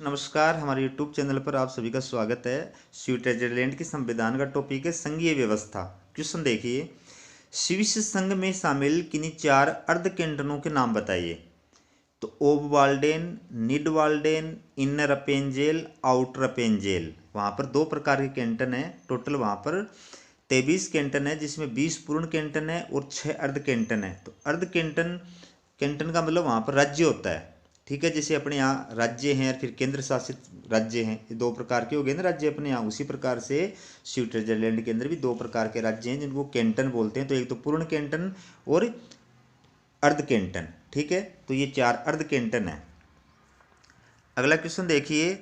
नमस्कार, हमारे YouTube channel पर आप सभी का स्वागत है। स्विट्जरलैंड के संविधान का टॉपिक है संघीय व्यवस्था। क्वेश्चन देखिए, स्विस संघ में शामिल किन्हीं 4 अर्ध कैंटनों के नाम बताइए। तो ओबवाल्डेन, निडवाल्डेन, इनर अपेंजेल, आउटर अपेंजेल। वहाँ पर 2 प्रकार के कैंटन है। टोटल वहाँ पर 23 कैंटन है, जिसमें 20 पूर्ण कैंटन है और 6 अर्ध कैंटन है। तो अर्ध कैंटन कैंटन का मतलब वहाँ पर राज्य होता है। ठीक है, जैसे अपने यहाँ राज्य हैं और फिर केंद्र शासित राज्य हैं, ये 2 प्रकार के हो गए ना राज्य अपने यहाँ। उसी प्रकार से स्विट्जरलैंड के अंदर भी 2 प्रकार के राज्य हैं जिनको कैंटन बोलते हैं। तो एक तो पूर्ण कैंटन और अर्ध कैंटन। ठीक है, तो ये 4 अर्ध कैंटन है। अगला क्वेश्चन देखिए,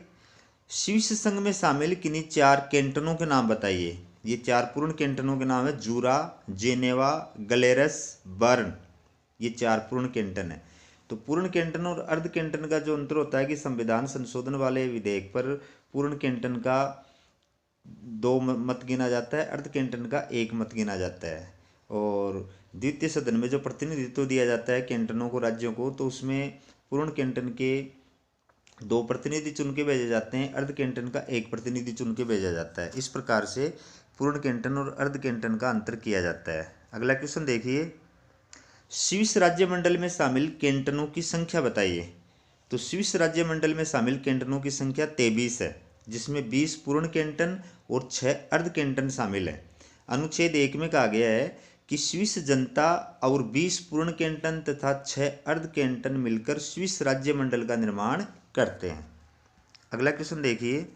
स्विस संघ में शामिल किन्हीं 4 कैंटनों के नाम बताइए। ये 4 पूर्ण कैंटनों के नाम है जूरा, जेनेवा, गलेरस, बर्न। ये 4 पूर्ण कैंटन है। तो पूर्ण कैंटन और अर्ध कैंटन का जो अंतर होता है कि संविधान संशोधन वाले विधेयक पर पूर्ण कैंटन का 2 मत गिना जाता है, अर्ध कैंटन का 1 मत गिना जाता है। और द्वितीय सदन में जो प्रतिनिधित्व दिया जाता है कैंटनों को, राज्यों को, तो उसमें पूर्ण कैंटन के 2 प्रतिनिधि चुन के भेजे जाते हैं, अर्ध कैंटन का 1 प्रतिनिधि चुन के भेजा जाता है। इस प्रकार से पूर्ण कैंटन और अर्ध कैंटन का अंतर किया जाता है। अगला क्वेश्चन देखिए, स्विस राज्यमंडल में शामिल कैंटनों की संख्या बताइए। तो स्विस राज्यमंडल में शामिल कैंटनों की संख्या 23 है, जिसमें 20 पूर्ण कैंटन और 6 अर्ध कैंटन शामिल है। अनुच्छेद 1 में कहा गया है कि स्विस जनता और 20 पूर्ण कैंटन तथा 6 अर्ध कैंटन मिलकर स्विस राज्यमंडल का निर्माण करते हैं। अगला क्वेश्चन देखिए,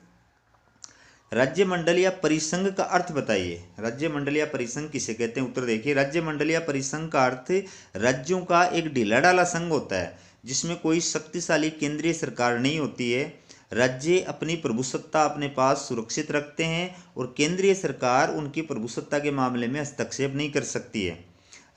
राज्यमंडल या परिसंघ का अर्थ बताइए। राज्यमंडल या परिसंघ किसे कहते हैं? उत्तर देखिए, राज्यमंडल या परिसंघ का अर्थ राज्यों का एक ढीला ढाला संघ होता है, जिसमें कोई शक्तिशाली केंद्रीय सरकार नहीं होती है। राज्य अपनी प्रभुसत्ता अपने पास सुरक्षित रखते हैं और केंद्रीय सरकार उनकी प्रभुसत्ता के मामले में हस्तक्षेप नहीं कर सकती है।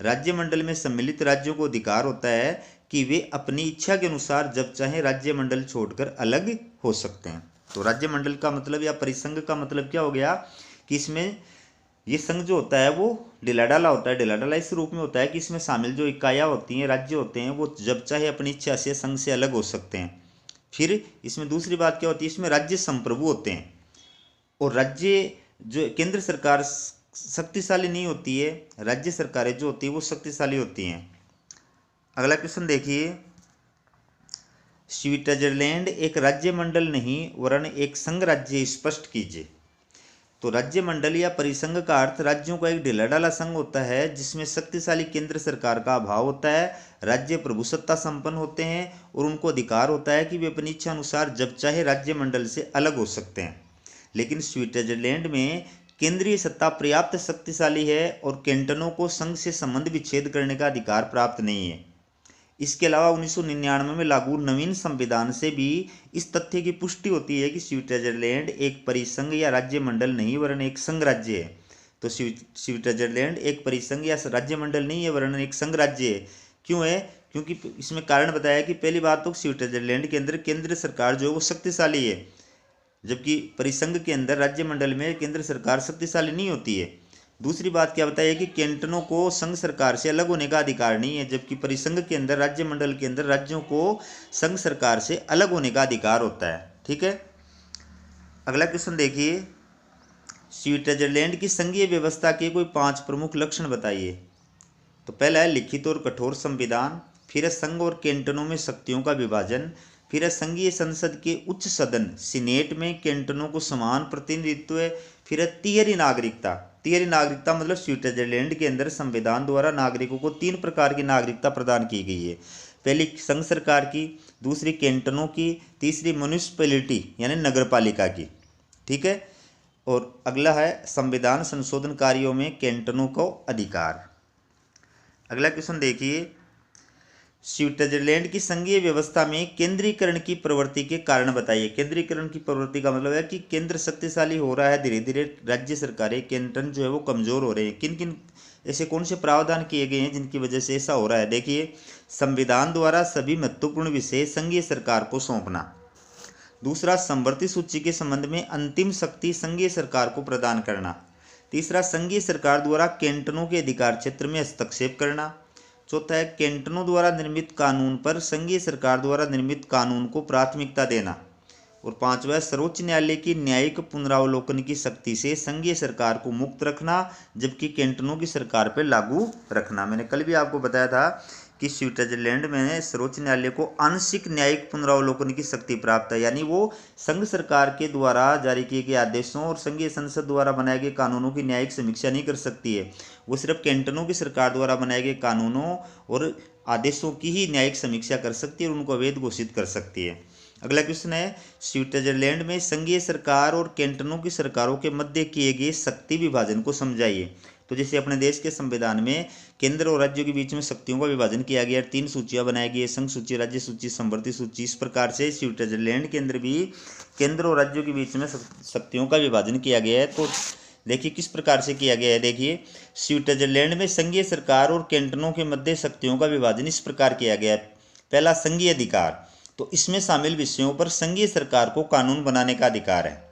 राज्यमंडल में सम्मिलित राज्यों को अधिकार होता है कि वे अपनी इच्छा के अनुसार जब चाहे राज्यमंडल छोड़कर अलग हो सकते हैं। तो राज्यमंडल का मतलब या परिसंघ का मतलब क्या हो गया कि इसमें ये संघ जो होता है वो ढीला ढाला होता है। ढीला ढाला इस रूप में होता है कि इसमें शामिल जो इकाइयाँ होती हैं, राज्य होते हैं, वो जब चाहे अपनी इच्छा से संघ से अलग हो सकते हैं। फिर इसमें दूसरी बात क्या होती है, इसमें राज्य संप्रभु होते हैं और राज्य जो केंद्र सरकार शक्तिशाली नहीं होती है, राज्य सरकारें जो होती है वो शक्तिशाली होती हैं। अगला क्वेश्चन देखिए, स्विट्जरलैंड एक राज्यमंडल नहीं वरन एक संघ राज्य स्पष्ट कीजिए। तो राज्यमंडल या परिसंघ का अर्थ राज्यों का एक ढीला ढाला संघ होता है, जिसमें शक्तिशाली केंद्र सरकार का अभाव होता है, राज्य प्रभुसत्ता संपन्न होते हैं और उनको अधिकार होता है कि वे अपनी इच्छा अनुसार जब चाहे राज्यमंडल से अलग हो सकते हैं। लेकिन स्विट्जरलैंड में केंद्रीय सत्ता पर्याप्त शक्तिशाली है और कैंटनों को संघ से संबंध विच्छेद करने का अधिकार प्राप्त नहीं है। इसके अलावा 1999 में लागू नवीन संविधान से भी इस तथ्य की पुष्टि होती है कि स्विट्जरलैंड एक परिसंघ या राज्यमंडल नहीं वरन एक संघ राज्य है। तो स्विट्जरलैंड एक परिसंघ या राज्यमंडल नहीं है वरन एक संघ राज्य है। क्यों है? क्योंकि इसमें कारण बताया कि पहली बात तो स्विट्जरलैंड के अंदर केंद्र सरकार जो है वो शक्तिशाली है, जबकि परिसंघ के अंदर राज्यमंडल में केंद्र सरकार शक्तिशाली नहीं होती है। दूसरी बात क्या बताइए कि कैंटनों को संघ सरकार से अलग होने का अधिकार नहीं है, जबकि परिसंघ के अंदर राज्यमंडल के अंदर राज्यों को संघ सरकार से अलग होने का अधिकार होता है। ठीक है, अगला क्वेश्चन देखिए, स्विट्जरलैंड की संघीय व्यवस्था के कोई 5 प्रमुख लक्षण बताइए। तो पहला है लिखित और कठोर संविधान, फिर है संघ और कैंटनों में शक्तियों का विभाजन, फिर है संघीय संसद के उच्च सदन सीनेट में कैंटनों को समान प्रतिनिधित्व है, फिर है तिहरी नागरिकता। तिहरी नागरिकता मतलब स्विट्जरलैंड के अंदर संविधान द्वारा नागरिकों को 3 प्रकार की नागरिकता प्रदान की गई है। पहली संघ सरकार की, दूसरी कैंटनों की, तीसरी म्यूनिसिपैलिटी यानी नगरपालिका की। ठीक है, और अगला है संविधान संशोधन कार्यों में कैंटनों को अधिकार। अगला क्वेश्चन देखिए, स्विट्जरलैंड की संघीय व्यवस्था में केंद्रीकरण की प्रवृत्ति के कारण बताइए। केंद्रीकरण की प्रवृत्ति का मतलब है कि केंद्र शक्तिशाली हो रहा है, धीरे धीरे राज्य सरकारें, कैंटन जो है वो कमजोर हो रहे हैं। किन किन ऐसे कौन से प्रावधान किए गए हैं जिनकी वजह से ऐसा हो रहा है? देखिए, संविधान द्वारा सभी महत्वपूर्ण विषय संघीय सरकार को सौंपना। दूसरा, समवर्ती सूची के संबंध में अंतिम शक्ति संघीय सरकार को प्रदान करना। तीसरा, संघीय सरकार द्वारा कैंटनों के अधिकार क्षेत्र में हस्तक्षेप करना। चौथा है कैंटनों द्वारा निर्मित कानून पर संघीय सरकार द्वारा निर्मित कानून को प्राथमिकता देना। और 5वां सर्वोच्च न्यायालय की न्यायिक पुनरावलोकन की शक्ति से संघीय सरकार को मुक्त रखना, जबकि कैंटनों की सरकार पर लागू रखना। मैंने कल भी आपको बताया था कि स्विट्जरलैंड में सर्वोच्च न्यायालय को आंशिक न्यायिक पुनरावलोकन की शक्ति प्राप्त है, यानी वो संघ सरकार के द्वारा जारी किए गए आदेशों और संघीय संसद द्वारा बनाए गए कानूनों की न्यायिक समीक्षा नहीं कर सकती है। वो सिर्फ कैंटनों की सरकार द्वारा बनाए गए कानूनों और आदेशों की ही न्यायिक समीक्षा कर सकती है और उनको अवैध घोषित कर सकती है। अगला क्वेश्चन है, स्विट्जरलैंड में संघीय सरकार और कैंटनों की सरकारों के मध्य किए गए शक्ति विभाजन को समझाइए। तो जैसे अपने देश के संविधान में केंद्र और राज्यों के बीच में शक्तियों का विभाजन किया गया, 3 सूचियां बनाई गई है, संघ सूची, राज्य सूची, समवर्ती सूची। इस प्रकार से स्विट्जरलैंड के अंदर भी केंद्र और राज्यों के बीच में शक्तियों का विभाजन किया गया है। तो देखिए किस प्रकार से किया गया है। देखिए, स्विट्जरलैंड में संघीय सरकार और कैंटनों के मध्य शक्तियों का विभाजन इस प्रकार किया गया है। पहला, संघीय अधिकार, तो इसमें शामिल विषयों पर संघीय सरकार को कानून बनाने का अधिकार है।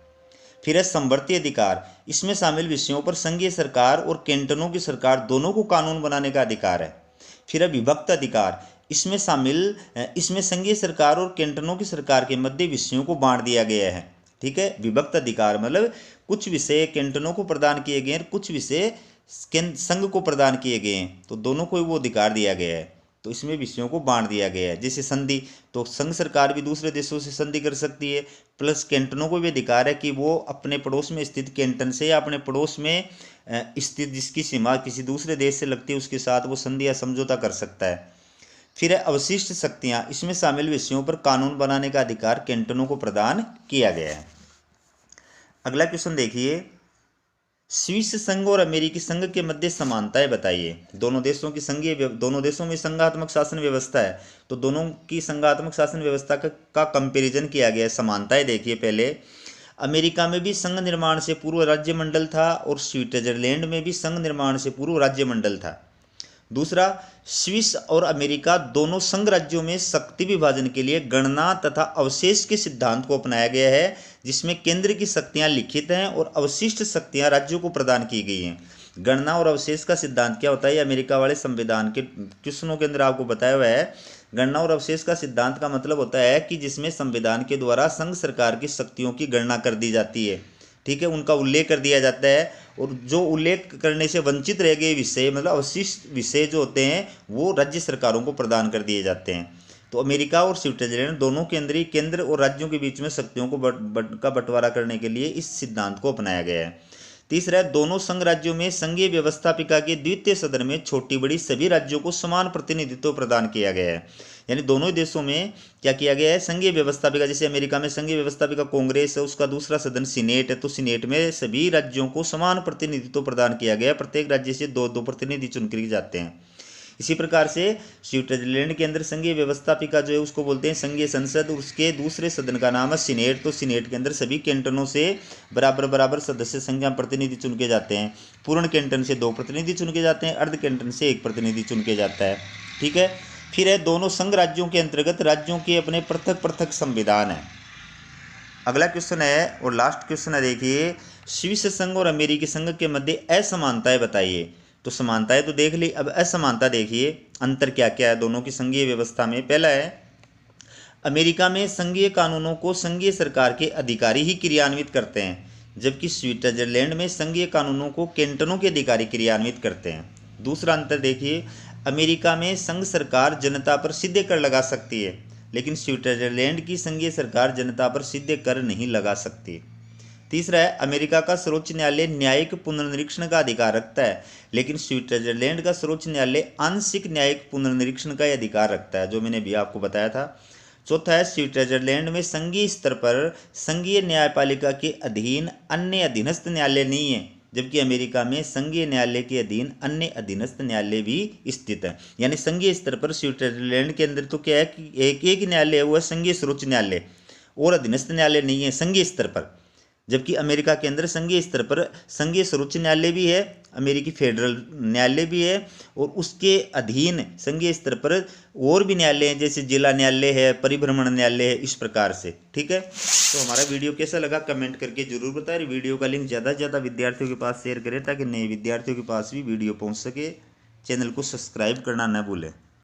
फिर है समवर्ती अधिकार, इसमें शामिल विषयों पर संघीय सरकार और कैंटनों की सरकार दोनों को कानून बनाने का अधिकार है। फिर है विभक्त अधिकार, इसमें संघीय सरकार और कैंटनों की सरकार के मध्य विषयों को बांट दिया गया है। ठीक है, विभक्त अधिकार मतलब कुछ विषय कैंटनों को प्रदान किए गए हैं, कुछ विषय संघ को प्रदान किए गए हैं, तो दोनों को वो अधिकार दिया गया है। तो इसमें विषयों को बांट दिया गया है। जैसे संधि, तो संघ सरकार भी दूसरे देशों से संधि कर सकती है, प्लस कैंटनों को भी अधिकार है कि वो अपने पड़ोस में स्थित कैंटन से या अपने पड़ोस में स्थित जिसकी सीमा किसी दूसरे देश से लगती है उसके साथ वो संधि या समझौता कर सकता है। फिर है अवशिष्ट शक्तियां, इसमें शामिल विषयों पर कानून बनाने का अधिकार कैंटनों को प्रदान किया गया है। अगला क्वेश्चन देखिए, स्विस संघ और अमेरिकी संघ के मध्य समानताएं बताइए। दोनों देशों में संघात्मक शासन व्यवस्था है, तो दोनों की संघात्मक शासन व्यवस्था का कंपैरिजन किया गया है। समानताएं देखिए, पहले अमेरिका में भी संघ निर्माण से पूर्व राज्य मंडल था और स्विट्जरलैंड में भी संघ निर्माण से पूर्व राज्य मंडल था। दूसरा, स्विस और अमेरिका दोनों संघ राज्यों में शक्ति विभाजन के लिए गणना तथा अवशेष के सिद्धांत को अपनाया गया है, जिसमें केंद्र की शक्तियां लिखित हैं और अवशिष्ट शक्तियां राज्यों को प्रदान की गई हैं। गणना और अवशेष का सिद्धांत क्या होता है, अमेरिका वाले संविधान के क्वेश्चनों के अंदर आपको बताया हुआ है। गणना और अवशेष का सिद्धांत का मतलब होता है कि जिसमें संविधान के द्वारा संघ सरकार की शक्तियों की गणना कर दी जाती है। ठीक है, उनका उल्लेख कर दिया जाता है और जो उल्लेख करने से वंचित रह गए विषय मतलब अवशिष्ट विषय जो होते हैं वो राज्य सरकारों को प्रदान कर दिए जाते हैं। तो अमेरिका और स्विट्जरलैंड दोनों केंद्र और राज्यों के बीच में शक्तियों को का बंटवारा करने के लिए इस सिद्धांत को अपनाया गया है। तीसरा है, दोनों संघ राज्यों में संघीय व्यवस्थापिका के द्वितीय सदन में छोटी बड़ी सभी राज्यों को समान प्रतिनिधित्व प्रदान किया गया है। यानी दोनों देशों में क्या किया गया है, संघीय व्यवस्थापिका, जैसे अमेरिका में संघीय व्यवस्थापिका कांग्रेस है, उसका दूसरा सदन सीनेट है, तो सीनेट में सभी राज्यों को समान प्रतिनिधित्व प्रदान किया गया है। प्रत्येक राज्य से 2-2 प्रतिनिधि चुनकर जाते हैं। इसी प्रकार से स्विट्जरलैंड के अंदर संघीय व्यवस्थापिका जो है उसको बोलते हैं संघीय संसद, उसके दूसरे सदन का नाम है सीनेट। तो सीनेट के अंदर सभी कैंटनों से बराबर सदस्य संख्या प्रतिनिधि चुन के जाते हैं। पूर्ण कैंटन से 2 प्रतिनिधि चुन के जाते हैं, अर्ध कैंटन से 1 प्रतिनिधि चुन के जाता है। ठीक है, फिर है, दोनों संघ राज्यों के अंतर्गत राज्यों के अपने पृथक संविधान है। अगला क्वेश्चन है और लास्ट क्वेश्चन है, देखिए, स्विस संघ और अमेरिकी संघ के मध्य असमानताएं बताइए। तो समानताएं तो देख ली, अब असमानता देखिए, अंतर क्या क्या है दोनों की संघीय व्यवस्था में। पहला है, अमेरिका में संघीय कानूनों को संघीय सरकार के अधिकारी ही क्रियान्वित करते हैं, जबकि स्विट्जरलैंड में संघीय कानूनों को कैंटनों के अधिकारी क्रियान्वित करते हैं। दूसरा अंतर देखिए, अमेरिका में संघ सरकार जनता पर सीधे कर लगा सकती है, लेकिन स्विट्जरलैंड की संघीय सरकार जनता पर सीधे कर नहीं लगा सकती। तीसरा है, अमेरिका का सर्वोच्च न्यायालय न्यायिक पुनर्निरीक्षण का अधिकार रखता है, लेकिन स्विट्जरलैंड का सर्वोच्च न्यायालय आंशिक न्यायिक पुनर्निरीक्षण का अधिकार रखता है, जो मैंने भी आपको बताया था। चौथा है, स्विट्जरलैंड में संघीय स्तर पर संघीय न्यायपालिका के अधीन अन्य अधीनस्थ न्यायालय नहीं है, जबकि अमेरिका में संघीय न्यायालय के अधीन अन्य अधीनस्थ न्यायालय भी स्थित है। यानी संघीय स्तर पर स्विट्जरलैंड के अंदर तो क्या है कि एक ही न्यायालय है, वो है संघीय सर्वोच्च न्यायालय, और अधीनस्थ न्यायालय नहीं है संघीय स्तर पर। जबकि अमेरिका के अंदर संघीय स्तर पर संघीय सर्वोच्च न्यायालय भी है, अमेरिकी फेडरल न्यायालय भी है, और उसके अधीन संघीय स्तर पर और भी न्यायालय हैं, जैसे जिला न्यायालय है, परिभ्रमण न्यायालय है, इस प्रकार से। ठीक है, तो हमारा वीडियो कैसा लगा कमेंट करके जरूर बताएं। वीडियो का लिंक ज़्यादा से ज़्यादा विद्यार्थियों के पास शेयर करें ताकि नए विद्यार्थियों के पास भी वीडियो पहुँच सके। चैनल को सब्सक्राइब करना न भूलें।